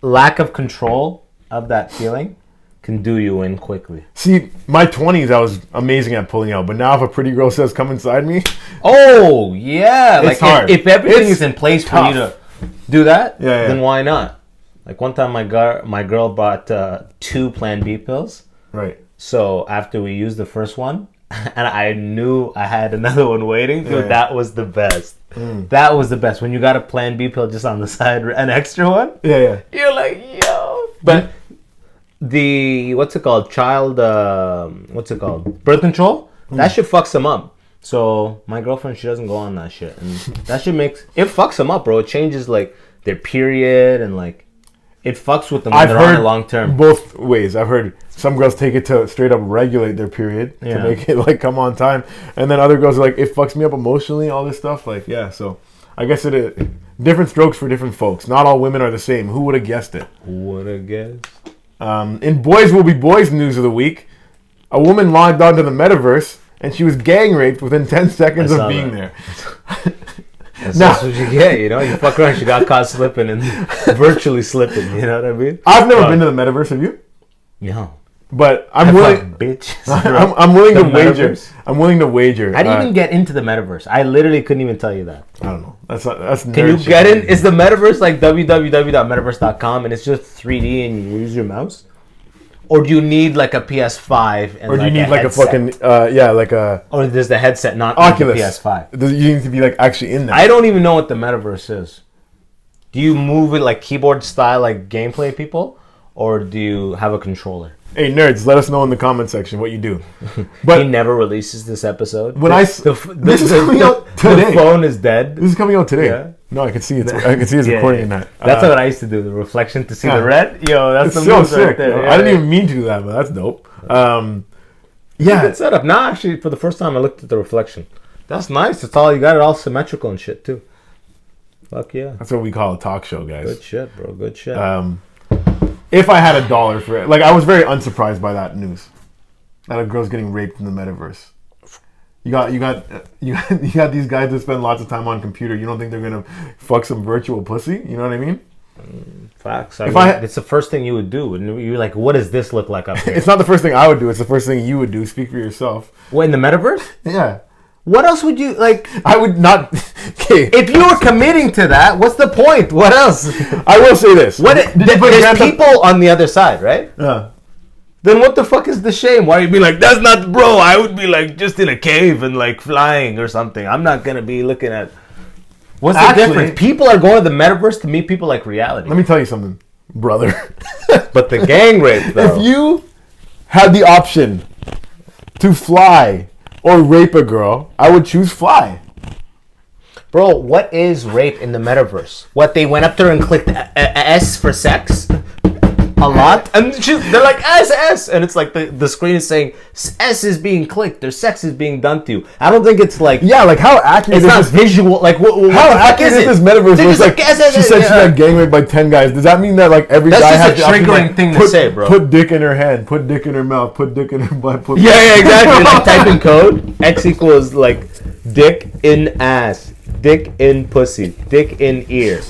Speaker 3: lack of control of that feeling can do you in quickly.
Speaker 1: See, my 20s, I was amazing at pulling out, but now if a pretty girl says come inside me,
Speaker 3: oh yeah,
Speaker 1: it's
Speaker 3: like
Speaker 1: hard.
Speaker 3: If everything is in place for you to do that,
Speaker 1: yeah.
Speaker 3: then why not? Like, one time my girl bought 2 Plan B pills.
Speaker 1: Right.
Speaker 3: So after we used the first one, and I knew I had another one waiting, dude, that was the best. That was the best. When you got a Plan B pill just on the side, an extra one.
Speaker 1: Yeah.
Speaker 3: You're like, yo. But the, what's it called? Birth control? That shit fucks them up. So my girlfriend, she doesn't go on that shit. And that shit it fucks them up, bro. It changes, like, their period and, like.
Speaker 2: It fucks with them when
Speaker 1: I've
Speaker 2: they're on
Speaker 1: heard
Speaker 2: it long term.
Speaker 1: both ways. I've heard some girls take it to straight up regulate their period to make it like come on time, and then other girls are like, it fucks me up emotionally, all this stuff. Like, yeah, so I guess it different strokes for different folks. Not all women are the same. Who would have guessed it?
Speaker 3: Who would have guessed?
Speaker 1: In Boys Will Be Boys news of the week, a woman logged onto the metaverse and she was gang raped within 10 seconds of being there.
Speaker 3: That's what you get, you know? You fuck around, she got caught slipping and virtually slipping, you know what I mean?
Speaker 1: I've never been to the metaverse, have you?
Speaker 3: Yeah.
Speaker 1: But I'm willing.
Speaker 3: Bitches.
Speaker 1: I'm willing to wager.
Speaker 3: Metaverse?
Speaker 1: I'm willing to wager.
Speaker 2: How do you even get into the metaverse? I literally couldn't even tell you that.
Speaker 1: I don't know. That's.
Speaker 3: Can you get in? Is the metaverse like www.metaverse.com and it's just 3D and you use your mouse? Or do you need like a PS5 and
Speaker 1: or do you need like a fucking like a
Speaker 2: or does the headset not
Speaker 1: Oculus
Speaker 2: need the PS5?
Speaker 1: You need to be like actually in there.
Speaker 2: I don't even know what the metaverse is. Do you move it like keyboard style like gameplay people? Or do you have a controller?
Speaker 1: Hey nerds, let us know in the comment section what you do.
Speaker 2: But he never releases this episode.
Speaker 1: When this is coming out today.
Speaker 2: The phone is dead.
Speaker 1: This is coming out today.
Speaker 2: Yeah.
Speaker 1: No, I can see it. I can see it's recording in that.
Speaker 2: That's what I used to do. The reflection to see the red. Yo, that's the
Speaker 1: so
Speaker 2: move
Speaker 1: sick.
Speaker 2: right there.
Speaker 1: I didn't even mean to do that, but that's dope.
Speaker 3: Good setup. Nah, actually, for the first time, I looked at the reflection. That's nice. It's all you got. It all symmetrical and shit too. Fuck yeah.
Speaker 1: That's what we call a talk show, guys.
Speaker 3: Good shit, bro. Good shit.
Speaker 1: If I had $1 for it, like I was very unsurprised by that news, that a girl's getting raped in the metaverse. You got these guys that spend lots of time on computer. You don't think they're gonna fuck some virtual pussy? You know what I mean?
Speaker 3: Facts. It's the first thing you would do. And you're like, what does this look like up here?
Speaker 1: It's not the first thing I would do. It's the first thing you would do. Speak for yourself.
Speaker 2: What, in the metaverse?
Speaker 1: Yeah.
Speaker 2: What else would you like?
Speaker 1: I would not. Okay.
Speaker 2: If you were committing to that, what's the point? What else?
Speaker 1: I will say this.
Speaker 2: There's people on the other side, right?
Speaker 3: Then what the fuck is the shame? Why you be like, that's not bro? I would be like just in a cave and like flying or something. I'm not gonna be looking at.
Speaker 2: What's the difference? People are going to the metaverse to meet people like reality.
Speaker 1: Let me tell you something, brother.
Speaker 3: But the gang rape, though.
Speaker 1: If you had the option to fly or rape a girl, I would choose fly.
Speaker 2: Bro, what is rape in the metaverse? What, they went up there and clicked S for sex? A lot?
Speaker 3: And they're like, S. And it's like the screen is saying, S is being clicked. Or sex is being done to you. I don't think it's like...
Speaker 1: Yeah, like how accurate
Speaker 2: it's not visual. Like,
Speaker 1: how accurate is this metaverse? Where it's like, she said she got gang raped by 10 guys. Does that mean that like every guy has
Speaker 2: the option? That's just a triggering thing to say, bro.
Speaker 1: Put dick in her hand. Put dick in her mouth. Put dick in her butt.
Speaker 3: Yeah, exactly. Like type in code. X equals like dick in ass. Dick in pussy. Dick in ear.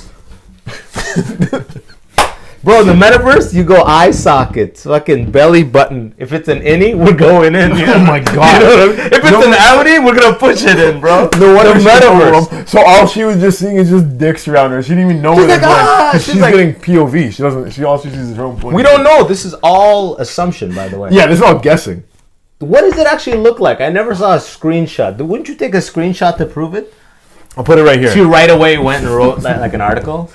Speaker 3: Bro, in the metaverse, you go eye sockets, fucking belly button. If it's an innie, we're going in.
Speaker 1: Oh my god!
Speaker 3: You know what I mean? If it's an outie, we're gonna push it in, bro.
Speaker 1: No wonder the metaverse. So all she was just seeing is just dicks around her. She didn't even know where they're going. She's like, getting POV. She doesn't. She all she sees is her own point.
Speaker 3: We don't know. This is all assumption, by the way.
Speaker 1: Yeah, this is all guessing.
Speaker 3: What does it actually look like? I never saw a screenshot. Wouldn't you take a screenshot to prove it?
Speaker 1: I'll put it right here.
Speaker 2: She right away went and wrote like an article.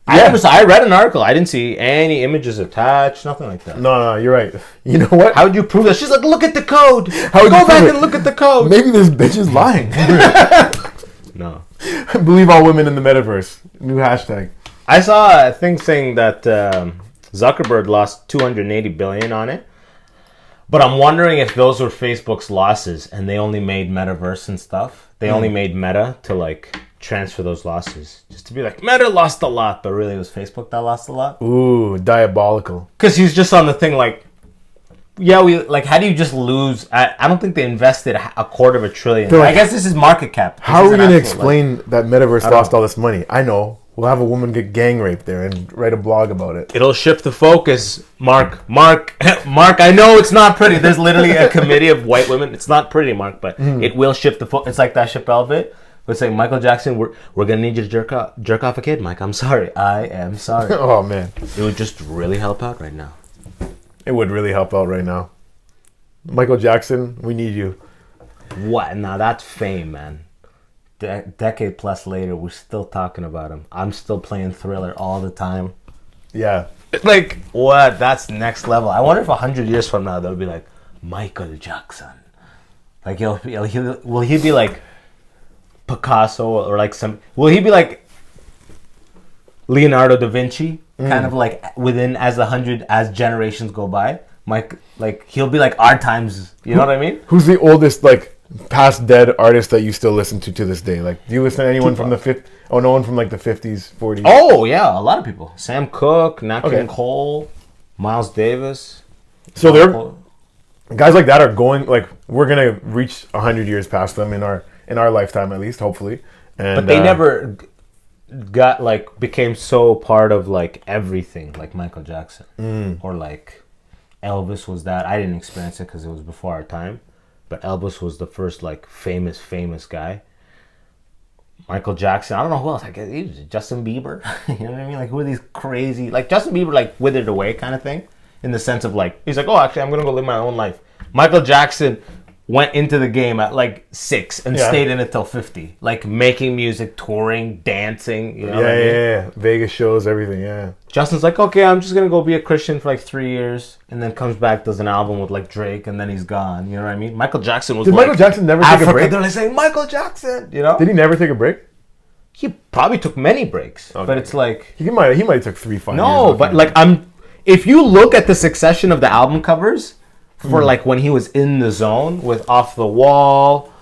Speaker 3: Yeah. I read an article. I didn't see any images attached, nothing like that.
Speaker 1: No, you're right. You know what?
Speaker 3: How would you prove that? She's like, look at the code.
Speaker 1: Go
Speaker 3: back and look at the code.
Speaker 1: Maybe this bitch is lying.
Speaker 3: No.
Speaker 1: Believe all women in the metaverse. New hashtag.
Speaker 3: I saw a thing saying that Zuckerberg lost $280 billion on it. But I'm wondering if those were Facebook's losses and they only made metaverse and stuff. They only made Meta to like transfer those losses. Just to be like, Meta lost a lot, but really it was Facebook that lost a lot.
Speaker 1: Ooh, diabolical.
Speaker 3: Because he's just on the thing like, yeah, we like, how do you just lose? I don't think they invested $250 billion.
Speaker 1: Like,
Speaker 3: I guess this is market cap.
Speaker 1: How are we going to explain that metaverse lost all this money? I know. We'll have a woman get gang raped there and write a blog about it.
Speaker 3: It'll shift the focus, Mark. I know it's not pretty. There's literally a committee of white women. It's not pretty, Mark, but it will shift the focus. It's like that Chappelle bit. It's like, Michael Jackson, we're gonna need you to jerk off a kid, Mike. I'm sorry. I am sorry.
Speaker 1: Oh man,
Speaker 3: it would just really help out right now.
Speaker 1: It would really help out right now. Michael Jackson, we need you.
Speaker 3: What? Now that's fame, man. Decade plus later, we're still talking about him. I'm still playing Thriller all the time.
Speaker 1: Yeah.
Speaker 3: Like, what? That's next level. I wonder if 100 years from now, they'll be like, Michael Jackson. Like, will he be like Picasso or like some... Will he be like Leonardo da Vinci, kind of like within as generations go by. Like he'll be like our times. You know what I mean?
Speaker 1: Who's the oldest like past dead artist that you still listen to this day? Like, do you listen to anyone from the no one from like the 50s, 40s?
Speaker 3: Oh yeah, a lot of people. Sam Cooke, Nat King
Speaker 1: Okay.
Speaker 3: Cole, Miles Davis.
Speaker 1: So they're guys like that are going like we're gonna reach 100 years past them in our lifetime at least, hopefully. And,
Speaker 3: but they never became so part of like everything, like Michael Jackson or like Elvis was that. I didn't experience it because it was before our time, but Elvis was the first like famous guy. Michael Jackson, I don't know who else. I guess Justin Bieber. You know what I mean? Like who are these crazy? Like Justin Bieber, like withered away kind of thing, in the sense of like he's like, oh, actually, I'm gonna go live my own life. Michael Jackson went into the game at like 6 and stayed in it till 50, like making music, touring, dancing. You know what I mean?
Speaker 1: Yeah. Vegas shows, everything. Yeah.
Speaker 3: Justin's like, okay, I'm just gonna go be a Christian for like 3 years, and then comes back, does an album with like Drake, and then he's gone. You know what I mean? Michael Jackson was.
Speaker 1: Did
Speaker 3: like,
Speaker 1: Michael Jackson never
Speaker 3: Africa,
Speaker 1: take a break?
Speaker 3: they're like saying Michael Jackson. You know?
Speaker 1: Did he never take a break?
Speaker 3: He probably took many breaks, but it's like
Speaker 1: He might have took 3-5 years.
Speaker 3: no, but like if you look at the succession of the album covers for like when he was in the zone with Off the Wall,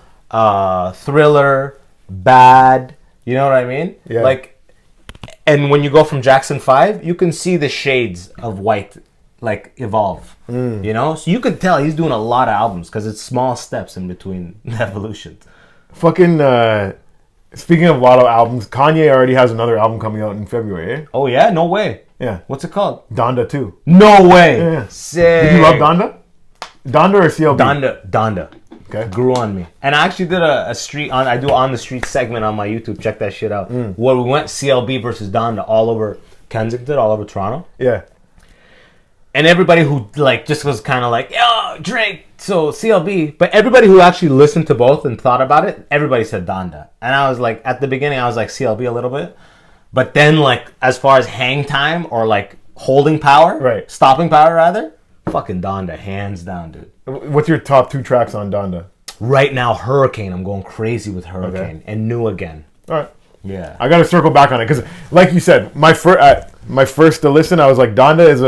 Speaker 3: Thriller, Bad, you know what I mean?
Speaker 1: Yeah.
Speaker 3: Like, and when you go from Jackson 5, you can see the shades of white like evolve, you know? So you could tell he's doing a lot of albums because it's small steps in between the evolutions.
Speaker 1: Fucking speaking of a lot of albums, Kanye already has another album coming out in February, eh?
Speaker 3: Oh yeah? No way.
Speaker 1: Yeah.
Speaker 3: What's it called?
Speaker 1: Donda 2.
Speaker 3: No way.
Speaker 1: Yeah.
Speaker 3: Sick.
Speaker 1: Did you love Donda? Donda or CLB?
Speaker 3: Donda.
Speaker 1: Okay.
Speaker 3: Grew on me. And I actually did I do on the street segment on my YouTube. Check that shit out. Where we went CLB versus Donda all over Kensington, all over Toronto.
Speaker 1: Yeah.
Speaker 3: And everybody who like just was kind of like, yo, Drake, so CLB. But everybody who actually listened to both and thought about it, everybody said Donda. And I was like, at the beginning, I was like CLB a little bit. But then like, as far as hang time or like holding power,
Speaker 1: Right.
Speaker 3: stopping power rather, fucking Donda, hands down, dude.
Speaker 1: What's your top 2 tracks on Donda?
Speaker 3: Right now, Hurricane. I'm going crazy with Hurricane and New Again.
Speaker 1: All right.
Speaker 3: Yeah.
Speaker 1: I got to circle back on it because, like you said, my first to listen, I was like, Donda is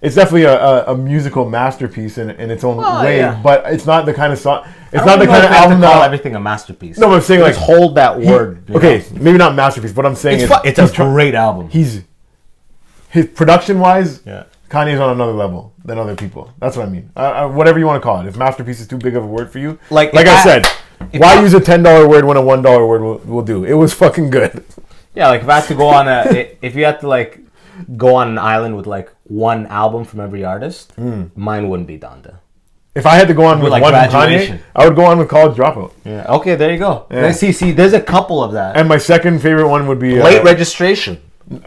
Speaker 1: it's definitely a musical masterpiece in its own way,
Speaker 3: yeah.
Speaker 1: but it's not the kind of song. It's
Speaker 3: I
Speaker 1: not
Speaker 3: don't
Speaker 1: the
Speaker 3: know
Speaker 1: kind
Speaker 3: if
Speaker 1: of
Speaker 3: we have
Speaker 1: album
Speaker 3: to call
Speaker 1: that.
Speaker 3: everything a masterpiece.
Speaker 1: No, but I'm saying like
Speaker 3: Just hold that word. you
Speaker 1: Okay,
Speaker 3: know?
Speaker 1: maybe not masterpiece. What I'm saying
Speaker 3: It's
Speaker 1: is
Speaker 3: a great album.
Speaker 1: his production wise,
Speaker 3: Yeah.
Speaker 1: Kanye's on another level than other people. That's what I mean. Whatever you want to call it. If masterpiece is too big of a word for you,
Speaker 3: Like
Speaker 1: I said, why use a $10 word when a $1 word will do? It was fucking good.
Speaker 3: Yeah, like if I had to go on if you had to like go on an island with like one album from every artist, mine wouldn't be Donda.
Speaker 1: If I had to go on with
Speaker 3: like
Speaker 1: one from
Speaker 3: Graduation.
Speaker 1: Kanye, I would go on with College Dropout.
Speaker 3: Yeah. Okay, there you go.
Speaker 1: Yeah.
Speaker 3: See, there's a couple of that.
Speaker 1: And my second favorite one would be
Speaker 3: Late Registration.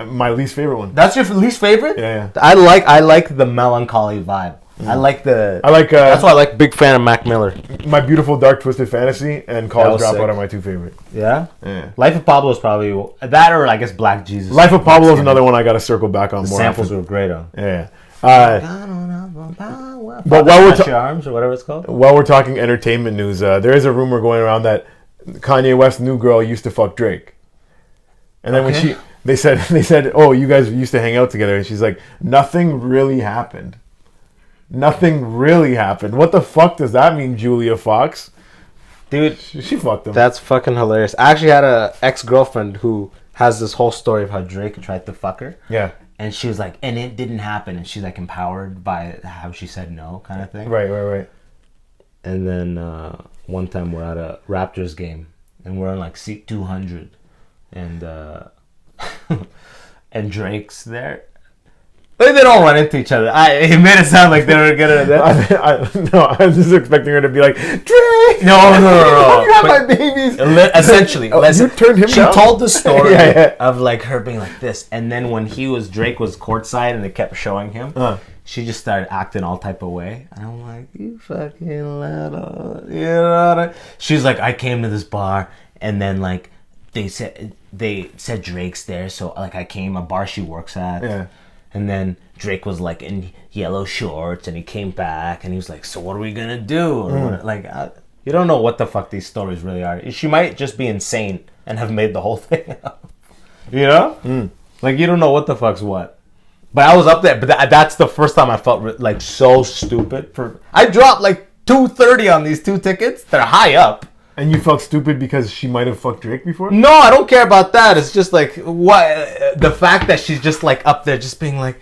Speaker 1: my least favorite one.
Speaker 3: That's your least favorite?
Speaker 1: Yeah.
Speaker 3: I like the melancholy vibe. I like
Speaker 1: That's
Speaker 3: why I like big fan of Mac Miller.
Speaker 1: My Beautiful Dark Twisted Fantasy and College
Speaker 3: That was
Speaker 1: Dropout
Speaker 3: sick.
Speaker 1: are my 2 favorite.
Speaker 3: Yeah?
Speaker 1: Yeah.
Speaker 3: Life of Pablo is probably that, or I guess Black Jesus.
Speaker 1: Life of Pablo is another one I got to circle back on
Speaker 3: The
Speaker 1: more.
Speaker 3: samples
Speaker 1: often.
Speaker 3: were great on.
Speaker 1: Yeah.
Speaker 3: But
Speaker 1: while we're
Speaker 3: Your Arms or whatever it's called.
Speaker 1: While we're talking entertainment news, there is a rumor going around that Kanye West's new girl used to fuck Drake. And then when they said, oh, you guys used to hang out together, and she's like, nothing really happened. Nothing really happened. What the fuck does that mean, Julia Fox?
Speaker 3: Dude,
Speaker 1: She fucked him.
Speaker 3: that's fucking hilarious. I actually had a ex-girlfriend who has this whole story of how Drake tried to fuck her.
Speaker 1: Yeah.
Speaker 3: And she was like, and it didn't happen. And she's like empowered by how she said no kind of thing.
Speaker 1: Right.
Speaker 3: And then one time we're at a Raptors game and we're on like seat 200 and and Drake's there. Like, they don't run into each other. It made it sound like they were gonna.
Speaker 1: I was just expecting her to be like, Drake!
Speaker 3: No.
Speaker 1: You have
Speaker 3: But-
Speaker 1: my babies!
Speaker 3: Essentially,
Speaker 1: Oh, you turned him
Speaker 3: she
Speaker 1: down?
Speaker 3: told the story
Speaker 1: Yeah.
Speaker 3: of like her being like this, and then when Drake was courtside and they kept showing him, she just started acting all type of way, and I'm like, you fucking little, you know what I mean? She's like, I came to this bar, and then like they said Drake's there, so like I came a bar she works at.
Speaker 1: Yeah.
Speaker 3: And then Drake was like in yellow shorts, and he came back, and he was like, "So what are we gonna do?" Or what, like, you don't know what the fuck these stories really are. She might just be insane and have made the whole thing up. You know? Like, you don't know what the fuck's what. But I was up there. But that's the first time I felt like so stupid. I dropped like $230 on these 2 tickets. They're high up.
Speaker 1: And you felt stupid because she might have fucked Drake before?
Speaker 3: No, I don't care about that. It's just like what the fact that she's just like up there, just being like,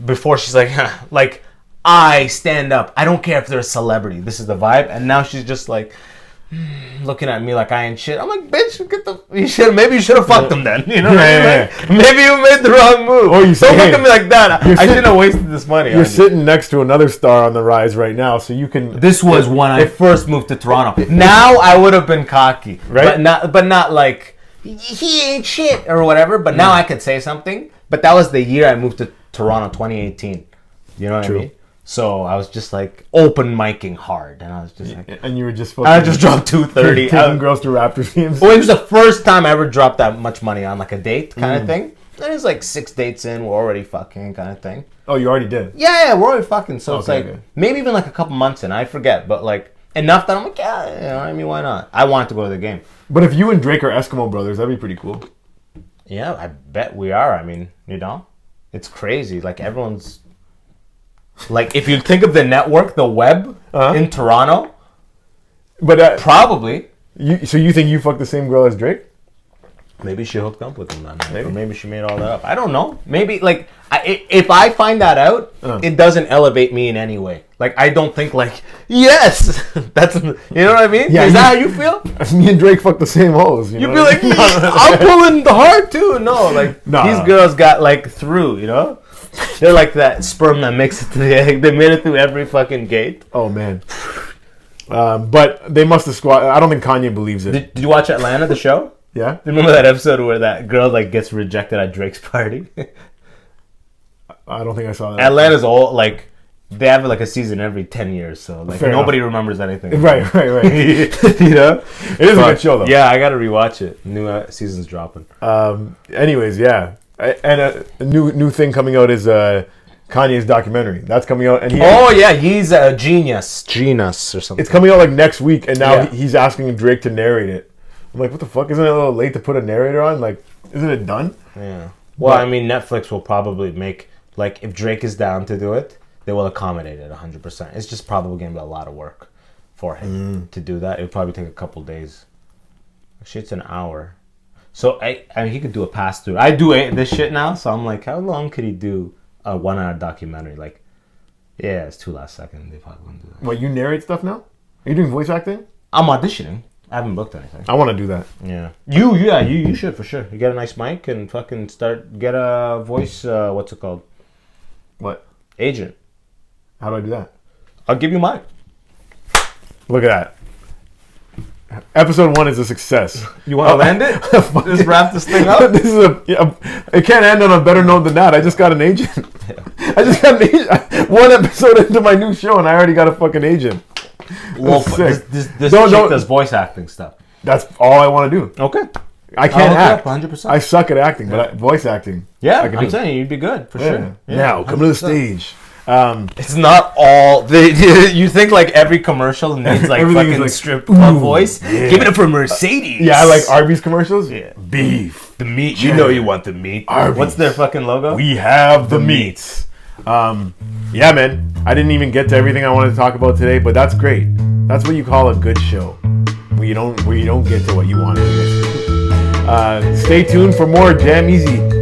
Speaker 3: before she's like, like, I stand up. I don't care if they're a celebrity. This is the vibe. And now she's just like looking at me like I ain't shit. I'm like, bitch, maybe you should have fucked them then. You know what I mean? Like, maybe you made the wrong move.
Speaker 1: Or you
Speaker 3: don't look at me like that. I shouldn't have wasted this money.
Speaker 1: You're sitting next to another star on the rise right now, so you can.
Speaker 3: This was when I first moved to Toronto. Now I would have been cocky,
Speaker 1: right?
Speaker 3: But not like he ain't shit or whatever. But now I could say something. But that was the year I moved to Toronto, 2018. You know what I mean? So I was just like open micing hard, and I was just like,
Speaker 1: and you were just.
Speaker 3: I just dropped $230.
Speaker 1: Taking girls to Raptors games.
Speaker 3: Well, it was the first time I ever dropped that much money on like a date kind of thing. And it was like 6 dates in, we're already fucking kind of thing.
Speaker 1: Oh, you already did?
Speaker 3: Yeah, we're already fucking. So it's like maybe even like a couple months in. I forget, but like enough that I'm like, yeah, you know what I mean? Why not? I wanted to go to the game.
Speaker 1: But if you and Drake are Eskimo brothers, that'd be pretty cool.
Speaker 3: Yeah, I bet we are. I mean, you know, it's crazy. Like everyone's. Like, if you think of the network, the web in Toronto,
Speaker 1: but
Speaker 3: probably.
Speaker 1: So you think you fucked the same girl as Drake?
Speaker 3: Maybe she hooked up with him then. Or maybe she made all that up. I don't know. Maybe, like, if I find that out, it doesn't elevate me in any way. Like, I don't think, like, yes! That's, you know what I mean?
Speaker 1: Yeah,
Speaker 3: Is that how you feel?
Speaker 1: Me and Drake fucked the same hoes.
Speaker 3: You'd be like, I'm pulling the heart, too. No, like, these girls got, like, through, you know? They're like that sperm that makes it to the egg. They made it through every fucking gate.
Speaker 1: Oh, man. But they must have squat. I don't think Kanye believes it.
Speaker 3: Did you watch Atlanta, the show?
Speaker 1: Yeah.
Speaker 3: Remember that episode where that girl like gets rejected at Drake's party?
Speaker 1: I don't think I saw that.
Speaker 3: Atlanta's all like they have like a season every 10 years, so like
Speaker 1: Fair
Speaker 3: nobody
Speaker 1: enough.
Speaker 3: remembers anything.
Speaker 1: Right. You know, it is a good show though.
Speaker 3: Yeah, I gotta rewatch it. New season's dropping.
Speaker 1: Anyways, yeah, and a new thing coming out is Kanye's documentary. That's coming out, and
Speaker 3: he's a genius or something.
Speaker 1: It's coming out like next week, and now he's asking Drake to narrate it. I'm like, what the fuck? Isn't it a little late to put a narrator on? Like, isn't it done?
Speaker 3: Yeah. Well, I mean, Netflix will probably make like if Drake is down to do it, they will accommodate it 100%. It's just probably going to be a lot of work for him to do that. It'll probably take a couple days. Actually, it's an hour. So I mean, he could do a pass through. I do this shit now, so I'm like, how long could he do a 1 hour documentary? Like, yeah, it's 2 last second. They probably wouldn't do that.
Speaker 1: What, you narrate stuff now? Are you doing voice acting?
Speaker 3: I'm auditioning. I haven't booked anything.
Speaker 1: I want to do that.
Speaker 3: Yeah. You should for sure. You get a nice mic and fucking get a voice. What's it called?
Speaker 1: What?
Speaker 3: Agent.
Speaker 1: How do I do that?
Speaker 3: I'll give you mine.
Speaker 1: Look at that. Episode 1 is a success.
Speaker 3: You want to land it? Just wrap this thing up.
Speaker 1: This is it can't end on a better note than that. I just got an agent.
Speaker 3: Yeah.
Speaker 1: I just got an agent. 1 episode into my new show, and I already got a fucking agent.
Speaker 3: Well, this chick does voice acting stuff.
Speaker 1: That's all I want to do.
Speaker 3: Okay.
Speaker 1: I can't act.
Speaker 3: 100%.
Speaker 1: I suck at acting, but voice acting.
Speaker 3: Yeah, I'm saying you'd be good for sure. Yeah,
Speaker 1: now, come to the stage.
Speaker 3: It's not all. You think like every commercial needs like fucking like, strip club voice? Yeah. Give it up for Mercedes.
Speaker 1: Yeah, I like Arby's commercials.
Speaker 3: Yeah.
Speaker 1: Beef.
Speaker 3: The meat. You know you want the meat.
Speaker 1: Arby's.
Speaker 3: What's their fucking logo?
Speaker 1: We have the meats. Yeah, man. I didn't even get to everything I wanted to talk about today, but that's great. That's what you call a good show. Where you don't get to what you wanted to get to. Stay tuned for more JamEasy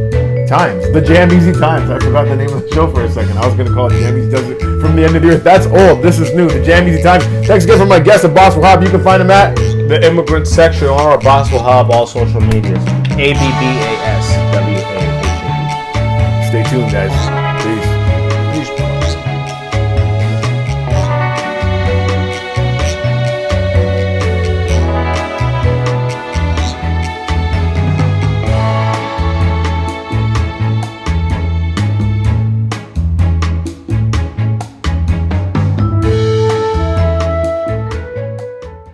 Speaker 1: Times. The JamEasy Times. I forgot the name of the show for a second. I was going to call it JamEasy Does It from the End of the Earth. That's old. This is new. The JamEasy Times. Thanks again for my guest, Abbas Wahab. You can find him at
Speaker 3: the Immigrant Section or Abbas Wahab, all social medias. ABBASWAHAB.
Speaker 1: Stay tuned, guys.